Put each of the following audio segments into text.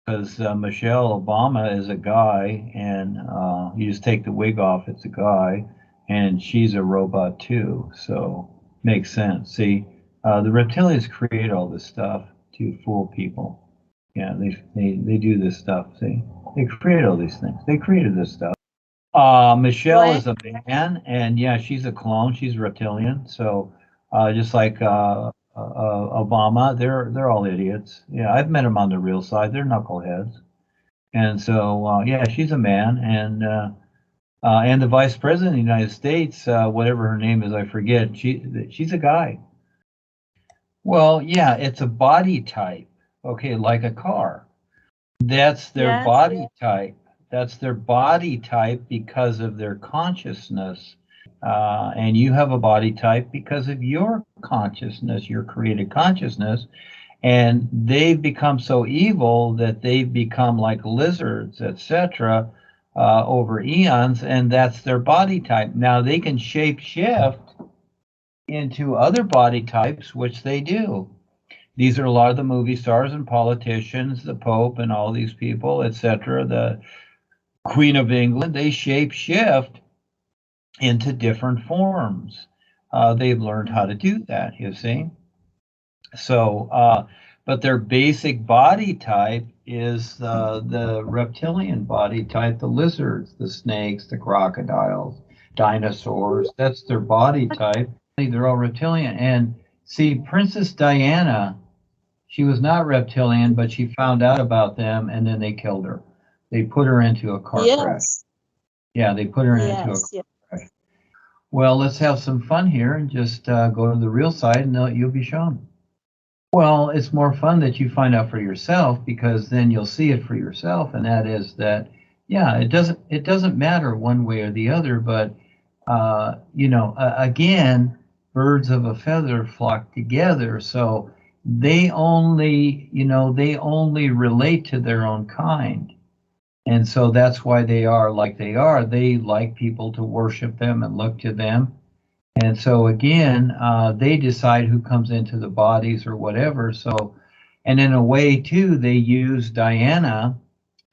because Michelle Obama is a guy, and you just take the wig off, it's a guy, and she's a robot too. So makes sense. See, the reptilians create all this stuff to fool people. Yeah, they do this stuff. See, they create all these things. They created this stuff. Michelle is a man, and yeah, she's a clone. She's reptilian. So just like Obama, they're all idiots. Yeah, I've met them on the real side. They're knuckleheads. And so yeah, she's a man, and the vice president of the United States, whatever her name is, I forget. She's a guy. Well, yeah, it's a body type. Okay, like a car. That's their body type. That's their body type because of their consciousness. And you have a body type because of your consciousness, your created consciousness. And they've become so evil that they've become like lizards, etc., over eons, and that's their body type. Now they can shape shift into other body types, which they do. These are a lot of the movie stars and politicians, the Pope and all these people, etc., the Queen of England. They shape shift into different forms. They've learned how to do that, you see. So, but their basic body type is the reptilian body type, the lizards, the snakes, the crocodiles, dinosaurs. That's their body type. They're all reptilian. And see, Princess Diana, she was not reptilian, but she found out about them, and then they killed her. They put her into a car crash. Yeah, they put her into a car crash. Well, let's have some fun here and just go to the real side, and you'll be shown. Well, it's more fun that you find out for yourself, because then you'll see it for yourself, and that is that, yeah, it doesn't matter one way or the other, but again, birds of a feather flock together. So they only relate to their own kind. And so that's why they are like they are. They like people to worship them and look to them. And so again, they decide who comes into the bodies or whatever. So, and in a way too, they use Diana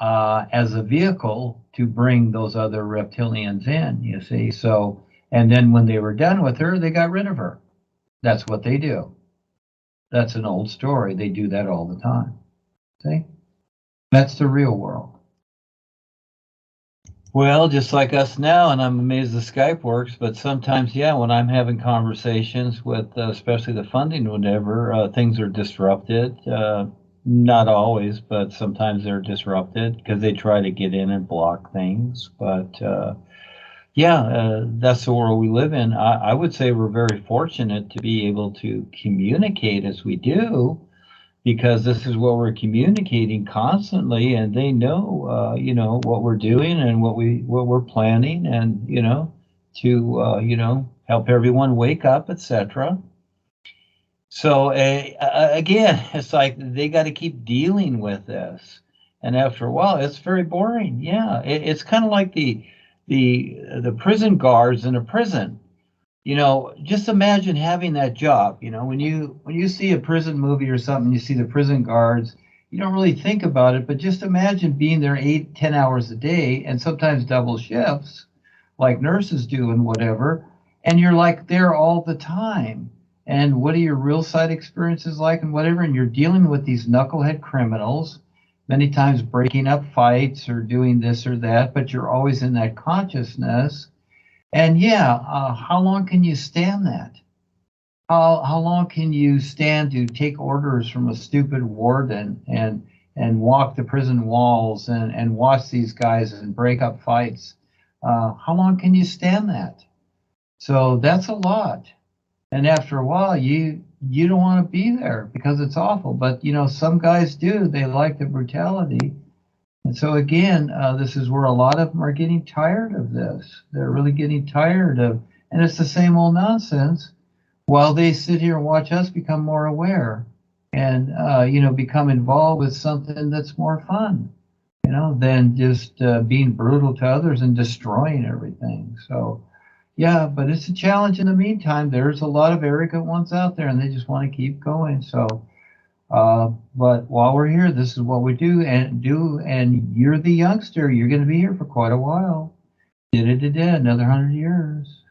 as a vehicle to bring those other reptilians in, you see. So, and then when they were done with her, they got rid of her. That's what they do. That's an old story. They do that all the time. See? That's the real world. Well, just like us now, and I'm amazed the Skype works, but sometimes, yeah, when I'm having conversations with, especially the funding, whatever, things are disrupted. Not always, but sometimes they're disrupted because they try to get in and block things. But yeah, that's the world we live in. I would say we're very fortunate to be able to communicate as we do, because this is what we're communicating constantly, and they know, what we're doing and what we're planning, and to help everyone wake up, etc. So again, it's like they got to keep dealing with this, and after a while, it's very boring. Yeah, it's kind of like the prison guards in a prison. Just imagine having that job. When you see a prison movie or something, you see the prison guards, you don't really think about it, but just imagine being there 8-10 hours a day, and sometimes double shifts like nurses do and whatever, and you're like there all the time. And what are your real side experiences like and whatever, and you're dealing with these knucklehead criminals, many times breaking up fights or doing this or that, but you're always in that consciousness. And yeah, how long can you stand that? How long can you stand to take orders from a stupid warden and walk the prison walls and watch these guys and break up fights? How long can you stand that? So that's a lot. And after a while, you don't want to be there because it's awful. But some guys do. They like the brutality. And so again, this is where a lot of them are getting tired of this. They're really getting tired of, and it's the same old nonsense, while they sit here and watch us become more aware and, become involved with something that's more fun, than just being brutal to others and destroying everything. So, yeah, but it's a challenge in the meantime. There's a lot of arrogant ones out there, and they just want to keep going. So But while we're here, this is what we do, and you're the youngster. You're going to be here for quite a while. Another 100 years.